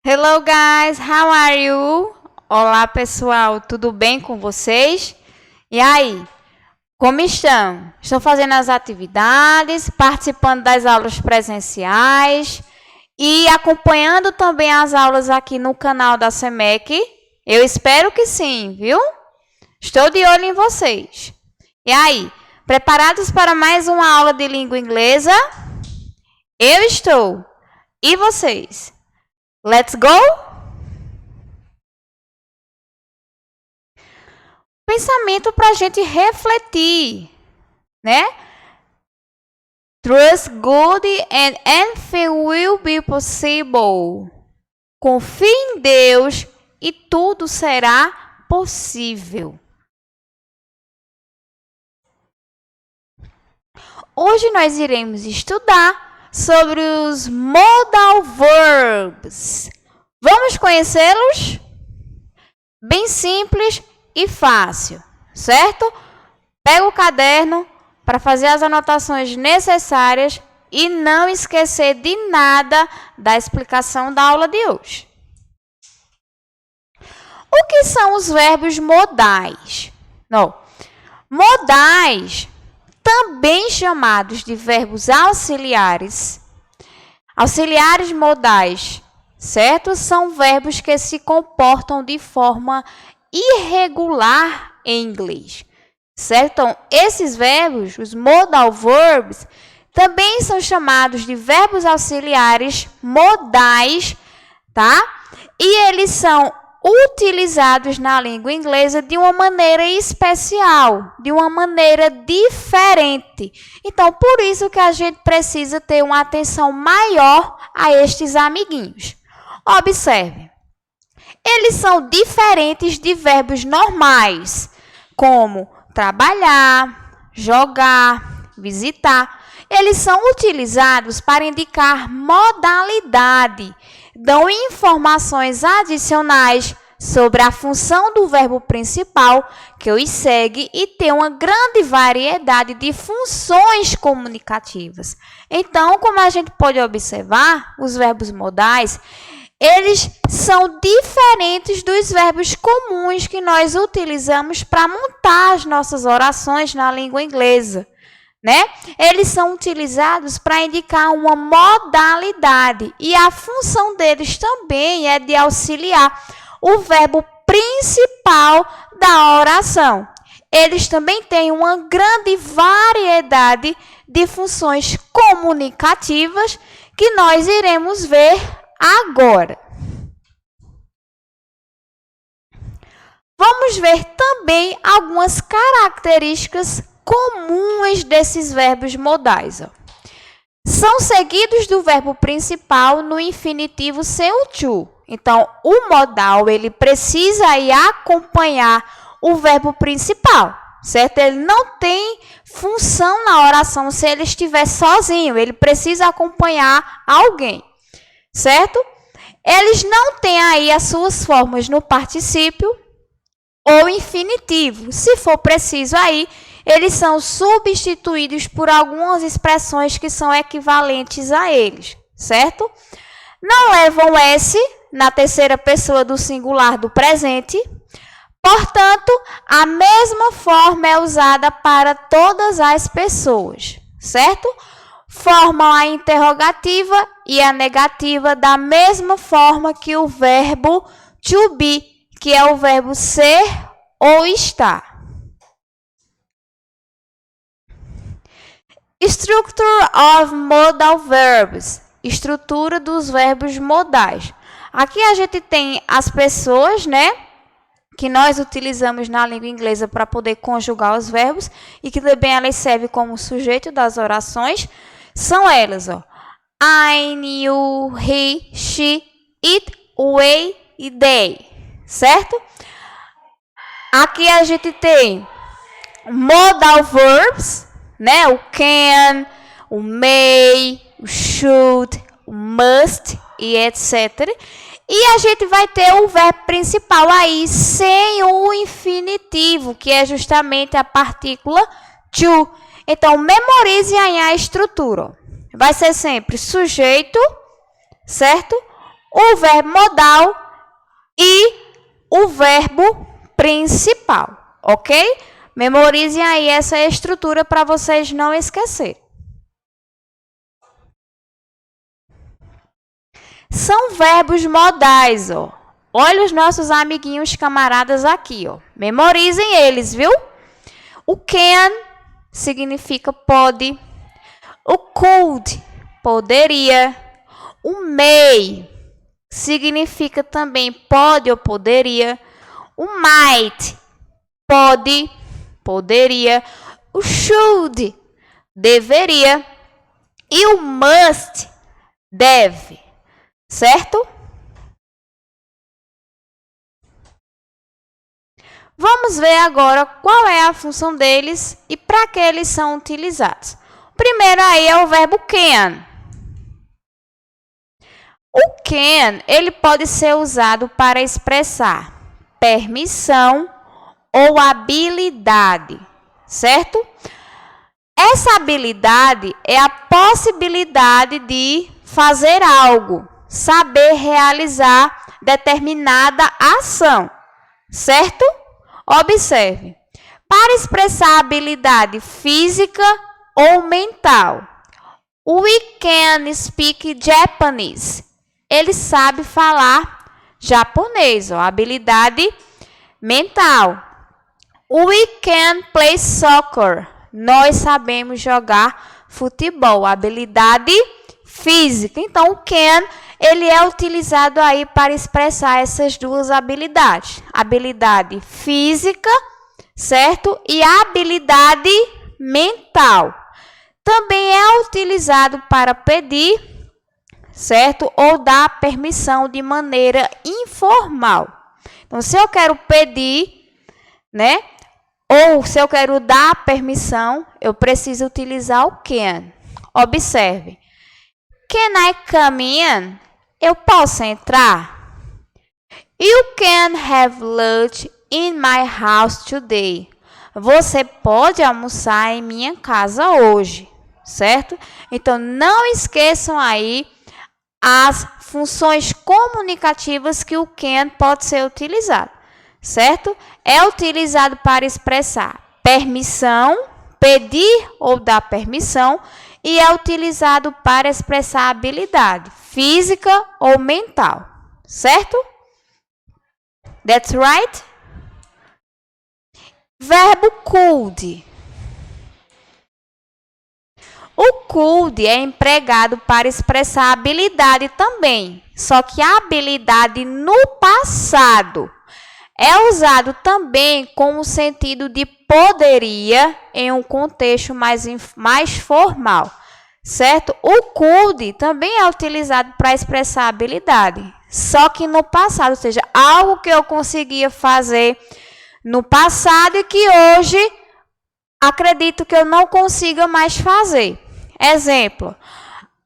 Hello guys, how are you? Olá pessoal, tudo bem com vocês? E aí, como estão? Estão fazendo as atividades, participando das aulas presenciais e acompanhando também as aulas aqui no canal da SEMEC? Eu espero que sim, viu? Estou de olho em vocês. E aí, preparados para mais uma aula de língua inglesa? Eu estou. E vocês? Let's go? Pensamento para a gente refletir, né? Trust God and anything will be possible. Confie em Deus e tudo será possível. Hoje nós iremos estudar sobre os modal verbs. Vamos conhecê-los? Bem simples e fácil, certo? Pega o caderno para fazer as anotações necessárias e não esquecer de nada da explicação da aula de hoje. O que são os verbos modais? Não. Modais, também chamados de verbos auxiliares. Auxiliares modais, certo? São verbos que se comportam de forma irregular em inglês, certo? Então, esses verbos, os modal verbs, também são chamados de verbos auxiliares modais, tá? E eles são utilizados na língua inglesa de uma maneira especial, de uma maneira diferente. Então, por isso que a gente precisa ter uma atenção maior a estes amiguinhos. Observe, eles são diferentes de verbos normais, como trabalhar, jogar, visitar. Eles são utilizados para indicar modalidade, dão informações adicionais sobre a função do verbo principal que os segue e tem uma grande variedade de funções comunicativas. Então, como a gente pode observar, os verbos modais, eles são diferentes dos verbos comuns que nós utilizamos para montar as nossas orações na língua inglesa, né? Eles são utilizados para indicar uma modalidade e a função deles também é de auxiliar o verbo principal da oração. Eles também têm uma grande variedade de funções comunicativas que nós iremos ver agora. Vamos ver também algumas características comuns desses verbos modais. São seguidos do verbo principal no infinitivo sem o to. Então, o modal ele precisa ir acompanhar o verbo principal, certo? Ele não tem função na oração se ele estiver sozinho, ele precisa acompanhar alguém, certo? Eles não têm aí as suas formas no particípio ou infinitivo. Se for preciso aí, eles são substituídos por algumas expressões que são equivalentes a eles, certo? Não levam S na terceira pessoa do singular do presente, portanto, a mesma forma é usada para todas as pessoas, certo? Formam a interrogativa e a negativa da mesma forma que o verbo to be, que é o verbo ser ou estar. Structure of modal verbs. Estrutura dos verbos modais. Aqui a gente tem as pessoas, né, que nós utilizamos na língua inglesa para poder conjugar os verbos e que também elas servem como sujeito das orações. São elas, ó, I, you, he, she, it, we e they, certo? Aqui a gente tem modal verbs, né? O can, o may, o should, o must e etc. E a gente vai ter o verbo principal aí sem o infinitivo, que é justamente a partícula to. Então, memorize aí a estrutura. Vai ser sempre sujeito, certo? o verbo modal e o verbo principal, ok? Memorizem aí essa estrutura para vocês não esquecerem. São verbos modais, ó. Olha os nossos amiguinhos camaradas aqui, ó. Memorizem eles, viu? O can significa pode. O could, poderia. O may significa também pode ou poderia. O might, pode, poderia. O should, deveria. E o must, deve. Certo? Vamos ver agora qual é a função deles e para que eles são utilizados. O primeiro aí é o verbo can. O can, ele pode ser usado para expressar permissão ou habilidade, certo? Essa habilidade é a possibilidade de fazer algo, saber realizar determinada ação, certo? Observe. Para expressar habilidade física ou mental, we can speak Japanese. Ele sabe falar japonês, ó, habilidade mental. We can play soccer. Nós sabemos jogar futebol, habilidade física. Então, o can, ele é utilizado aí para expressar essas duas habilidades. Habilidade física, certo? E habilidade mental. Também é utilizado para pedir, certo? Ou dar permissão de maneira informal. Então, se eu quero pedir, né? Ou se eu quero dar permissão, eu preciso utilizar o can. Observe. Can I come in? Eu posso entrar? You can have lunch in my house today. Você pode almoçar em minha casa hoje, certo? Então, não esqueçam aí as funções comunicativas que o can pode ser utilizado, certo? É utilizado para expressar permissão, pedir ou dar permissão, e é utilizado para expressar habilidade física ou mental, certo? That's right? Verbo could. O could é empregado para expressar habilidade também, só que a habilidade no passado é usado também com o sentido de poderia em um contexto mais formal, certo? O could também é utilizado para expressar habilidade, só que no passado, ou seja, algo que eu conseguia fazer no passado e que hoje acredito que eu não consiga mais fazer. Exemplo,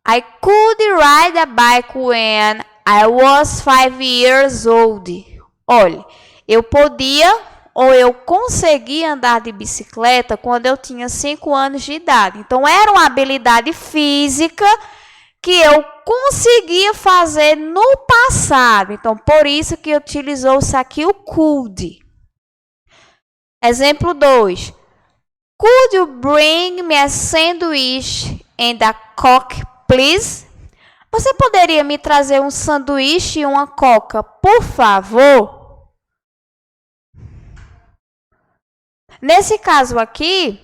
I could ride a bike when I was 5 years old. Olha, eu podia ou eu conseguia andar de bicicleta quando eu tinha 5 anos de idade. Então, era uma habilidade física que eu conseguia fazer no passado. Então, por isso que utilizou-se aqui o could. Exemplo 2. Could you bring me a sandwich and a Coke, please? Você poderia me trazer um sanduíche e uma coca, por favor? Nesse caso aqui,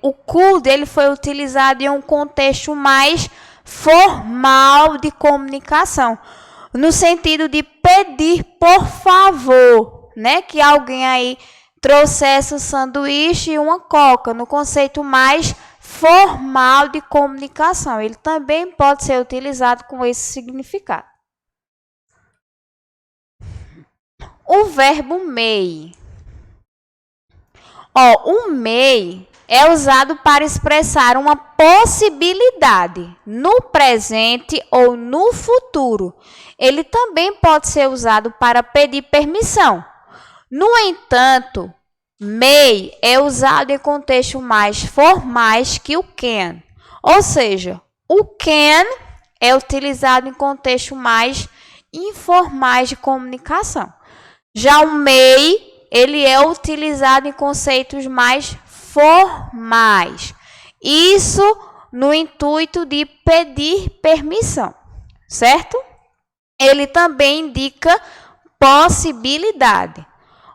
o could ele foi utilizado em um contexto mais formal de comunicação, no sentido de pedir por favor, né? Que alguém aí trouxesse um sanduíche e uma coca, no conceito mais formal de comunicação. Ele também pode ser utilizado com esse significado. O verbo may. O may é usado para expressar uma possibilidade no presente ou no futuro. Ele também pode ser usado para pedir permissão. No entanto, may é usado em contextos mais formais que o can. Ou seja, o can é utilizado em contextos mais informais de comunicação. Já o may, ele é utilizado em conceitos mais formais. Isso no intuito de pedir permissão, certo? Ele também indica possibilidade.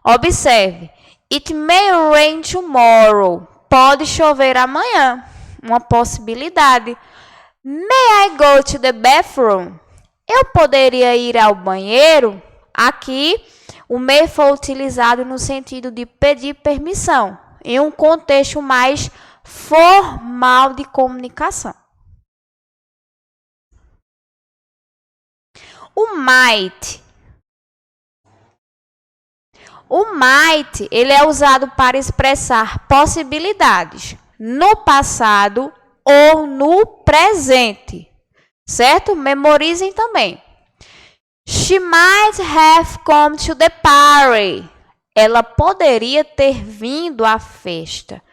Observe, it may rain tomorrow. Pode chover amanhã, uma possibilidade. May I go to the bathroom? Eu poderia ir ao banheiro? Aqui, o may foi utilizado no sentido de pedir permissão, em um contexto mais formal de comunicação. O might. O might, ele é usado para expressar possibilidades no passado ou no presente, certo? Memorizem também. She might have come to the party. Ela poderia ter vindo à festa,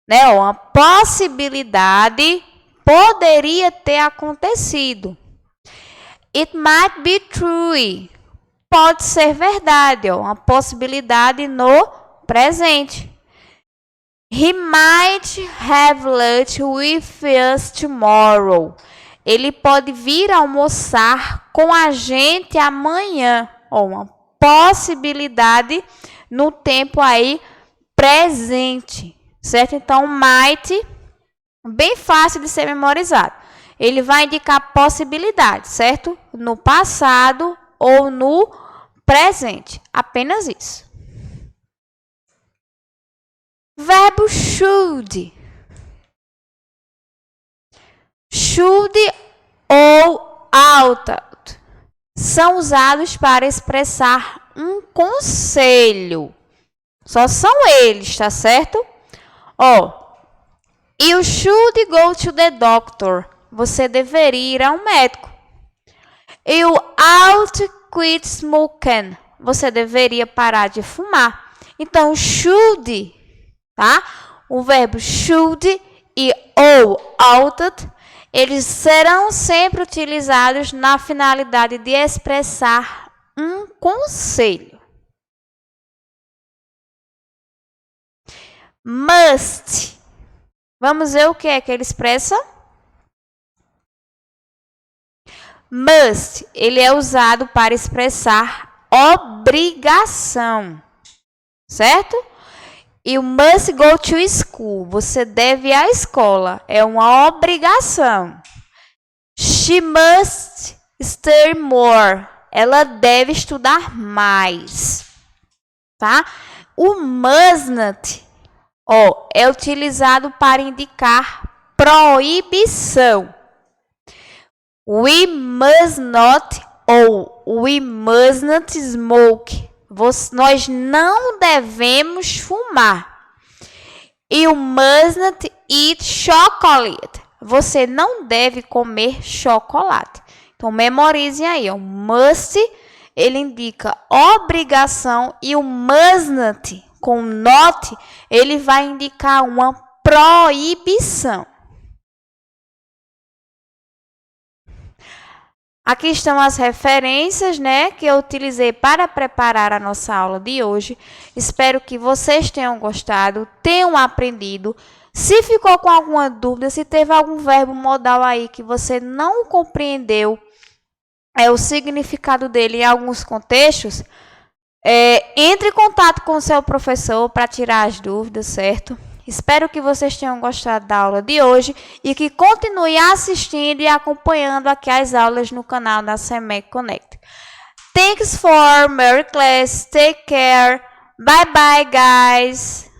né? Uma possibilidade poderia ter acontecido. It might be true. Pode ser verdade, uma possibilidade no presente. He might have lunch with us tomorrow. Ele pode vir almoçar com a gente amanhã. Uma possibilidade no tempo aí presente, certo? Então, might, bem fácil de ser memorizado. Ele vai indicar possibilidade, certo? No passado ou no presente. Apenas isso. Verbo should. Should ou ought são usados para expressar um conselho. Só são eles, tá certo? You should go to the doctor. Você deveria ir ao médico. You ought quit smoking. Você deveria parar de fumar. Então, should, tá? O verbo should e ou ought, eles serão sempre utilizados na finalidade de expressar um conselho. Must. Vamos ver o que é que ele expressa? Must, ele é usado para expressar obrigação, certo? E o must go to school, você deve ir à escola, é uma obrigação. She must study more, ela deve estudar mais, tá? O must not, é utilizado para indicar proibição. We must not ou we must not smoke. Nós não devemos fumar. You must not eat chocolate. Você não deve comer chocolate. Então, memorizem aí. O must, ele indica obrigação. E o must not, com not, ele vai indicar uma proibição. Aqui estão as referências, né, que eu utilizei para preparar a nossa aula de hoje. Espero que vocês tenham gostado, tenham aprendido. Se ficou com alguma dúvida, se teve algum verbo modal aí que você não compreendeu o significado dele em alguns contextos, entre em contato com o seu professor para tirar as dúvidas, certo? Espero que vocês tenham gostado da aula de hoje e que continuem assistindo e acompanhando aqui as aulas no canal da CEMEC Connect. Thanks for Merry class. Take care. Bye bye, guys.